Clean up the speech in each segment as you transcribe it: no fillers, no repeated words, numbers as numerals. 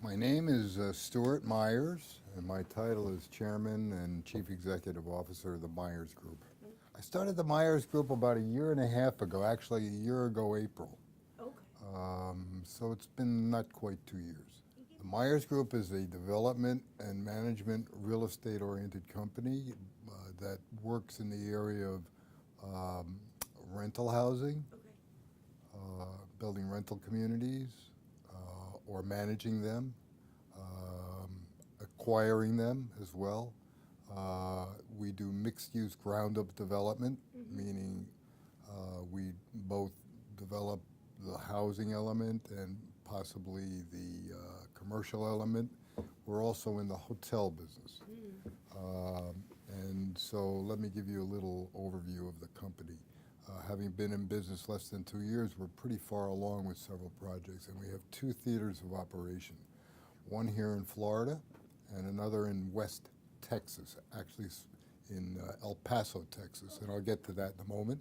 My name is Stuart Meyers, and my title is Chairman and Chief Executive Officer of the Meyers Group. I started the Meyers Group about a year and a half ago, actually a year ago April. Okay. So it's been not quite 2 years. The Meyers Group is a development and management real estate oriented company that works in the area of rental housing, Okay. building rental communities, or managing them, acquiring them as well. We do mixed-use ground-up development, meaning we both develop the housing element and possibly the commercial element. We're also in the hotel business. And so let me give you a little overview of the company. Having been in business less than 2 years, we're pretty far along with several projects, and we have 2 theaters of operation, one here in Florida and another in West Texas, actually in El Paso, Texas, and I'll get to that in a moment.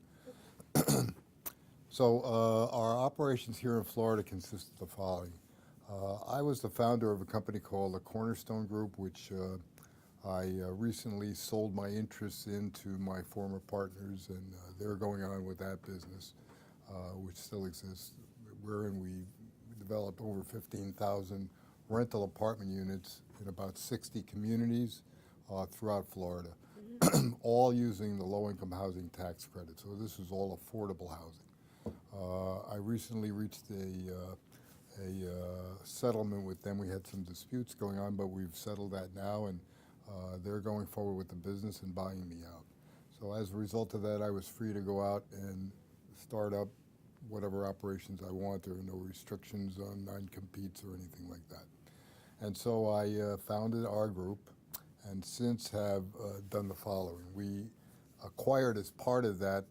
So our operations here in Florida consist of the following. I was the founder of a company called the Cornerstone Group, which I recently sold my interests into my former partners, and they're going on with that business, which still exists. Wherein we developed over 15,000 rental apartment units in about 60 communities throughout Florida, all using the low-income housing tax credit. So this is all affordable housing. I recently reached a settlement with them. We had some disputes going on, but we've settled that now, and they're going forward with the business and buying me out. So as a result of that, I was free to go out and start up whatever operations I want. There are no restrictions on non-competes or anything like that. And so I founded our group, and since have done the following. We acquired, as part of that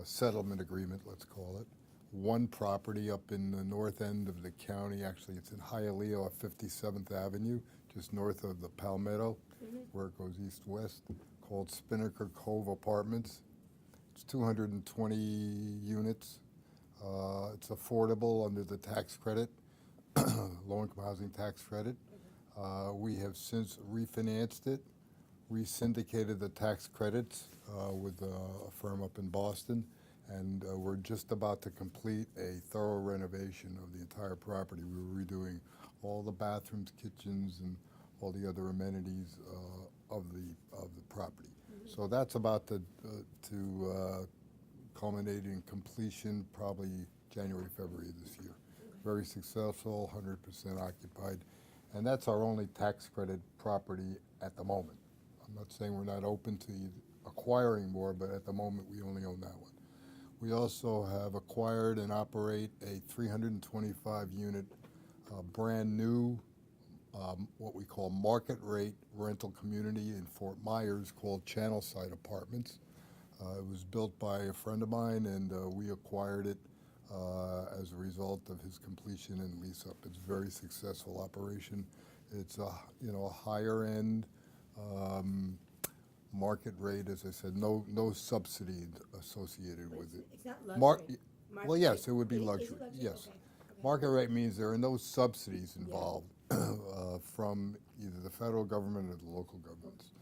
settlement agreement, let's call it, one property up in the north end of the county. Actually, it's in Hialeah off 57th Avenue, just north of the Palmetto, where it goes east-west, called Spinnaker Cove Apartments. It's 220 units. It's affordable under the tax credit, low-income housing tax credit. We have since refinanced it, resyndicated the tax credits with a firm up in Boston, and we're just about to complete a thorough renovation of the entire property. We're redoing all the bathrooms, kitchens, and all the other amenities of the property. So that's about to culminate in completion probably January, February of this year. Very successful, 100% occupied, and that's our only tax credit property at the moment. I'm not saying we're not open to acquiring more, but at the moment we only own that one. We also have acquired and operate a 325-unit brand new, what we call market rate rental community in Fort Myers called Channelside Apartments. It was built by a friend of mine, and we acquired it as a result of his completion and lease up. It's a very successful operation. It's a higher end market rate, as I said, no subsidy associated with it. It's not luxury. Well, yes, it would be Is it luxury. luxury? Yes. Okay. Okay. Market rate means there are no subsidies involved from either the federal government or the local governments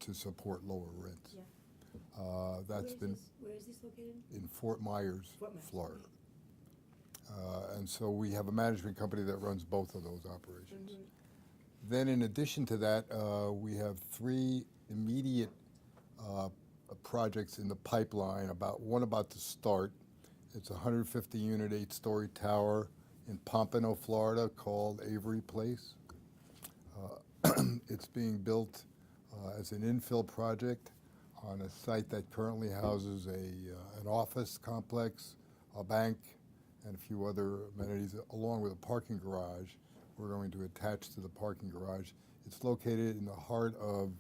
to support lower rents. Yeah. That's been Where is this located? in Fort Myers, Fort Myers, Florida. okay. And so we have a management company that runs both of those operations. Then in addition to that, we have 3 immediate projects in the pipeline, one about to start. It's a 150-unit, 8-story tower in Pompano, Florida, called Avery Place. It's being built as an infill project on a site that currently houses an office complex, a bank, and a few other amenities, along with a parking garage. We're going to attach to the parking garage. It's located in the heart of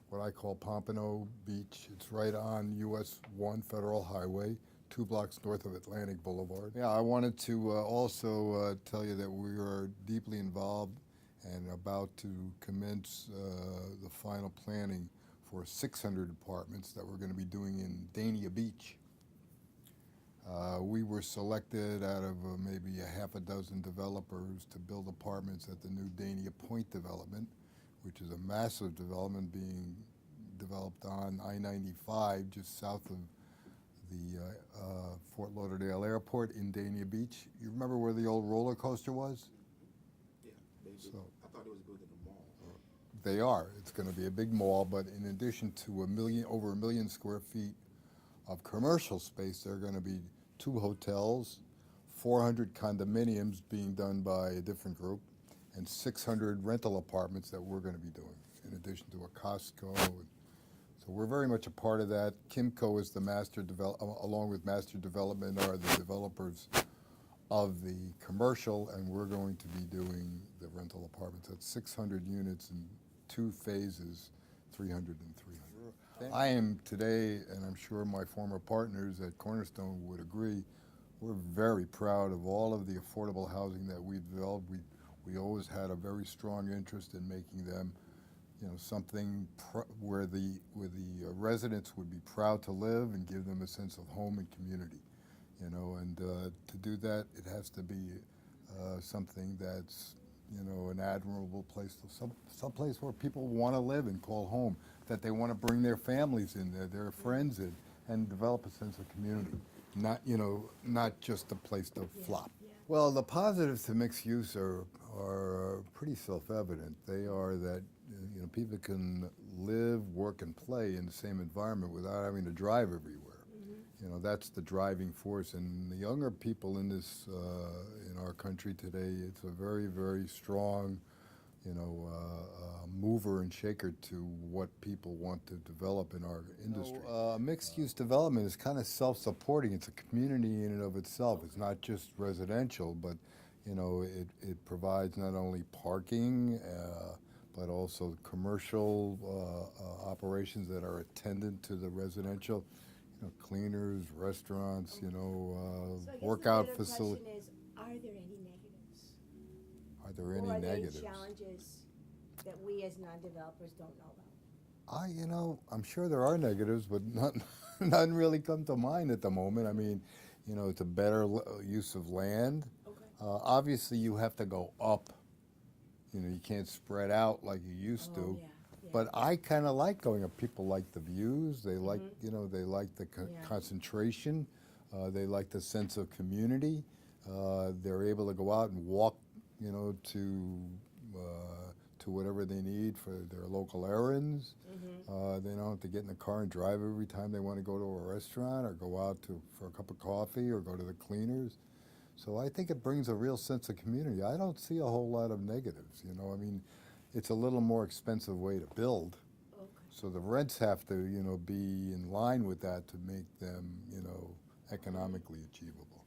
what I call Pompano Beach. It's right on US 1 Federal Highway, 2 blocks north of Atlantic Boulevard. Yeah, I wanted to also tell you that we are deeply involved and about to commence the final planning for 600 apartments that we're going to be doing in Dania Beach. We were selected out of maybe a half a dozen developers to build apartments at the new Dania Point development, which is a massive development being developed on I-95 just south of the Fort Lauderdale Airport in Dania Beach. You remember where the old roller coaster was? Yeah, So I thought it was built in a mall. they are. It's going to be a big mall, but in addition to over a million square feet of commercial space, there are going to be 2 hotels, 400 condominiums being done by a different group, and 600 rental apartments that we're going to be doing, in addition to a Costco. So we're very much a part of that. Kimco is the along with Master Development, are the developers of the commercial, and we're going to be doing the rental apartments. That's 600 units in 2 phases, 300 and 300. I am today, and I'm sure my former partners at Cornerstone would agree, we're very proud of all of the affordable housing that we've developed. We always had a very strong interest in making them, something where the residents would be proud to live and give them a sense of home and community. And to do that, it has to be something that's, an admirable place, some place where people want to live and call home, that they want to bring their families in there, their friends in, and develop a sense of community. Not just a place to flop. Yeah. Well, the positives to mixed use are pretty self-evident. They are that people can live, work, and play in the same environment without having to drive everywhere. That's the driving force. And the younger people in this, in our country today, it's a very, very strong, mover and shaker to what people want to develop in our industry. Mixed-use development is kind of self-supporting. It's a community in and of itself. It's not just residential, but it provides not only parking, but also commercial operations that are attendant to the residential. Cleaners, restaurants, So I guess workout the better facilities. question is, are there any negatives? Are there Or any are there negatives? challenges that we as non-developers don't know about? I'm sure there are negatives, but none really come to mind at the moment. I mean, it's a better use of land. Okay. Obviously, you have to go up. You can't spread out like you used to. Yeah. But I kind of like going up. People like the views. They like, they like the concentration. They like the sense of community. They're able to go out and walk, to whatever they need for their local errands. They don't have to get in the car and drive every time they want to go to a restaurant or go out for a cup of coffee or go to the cleaners. So I think it brings a real sense of community. I don't see a whole lot of negatives. I mean, it's a little more expensive way to build. Okay. So the rents have to, be in line with that to make them, economically achievable.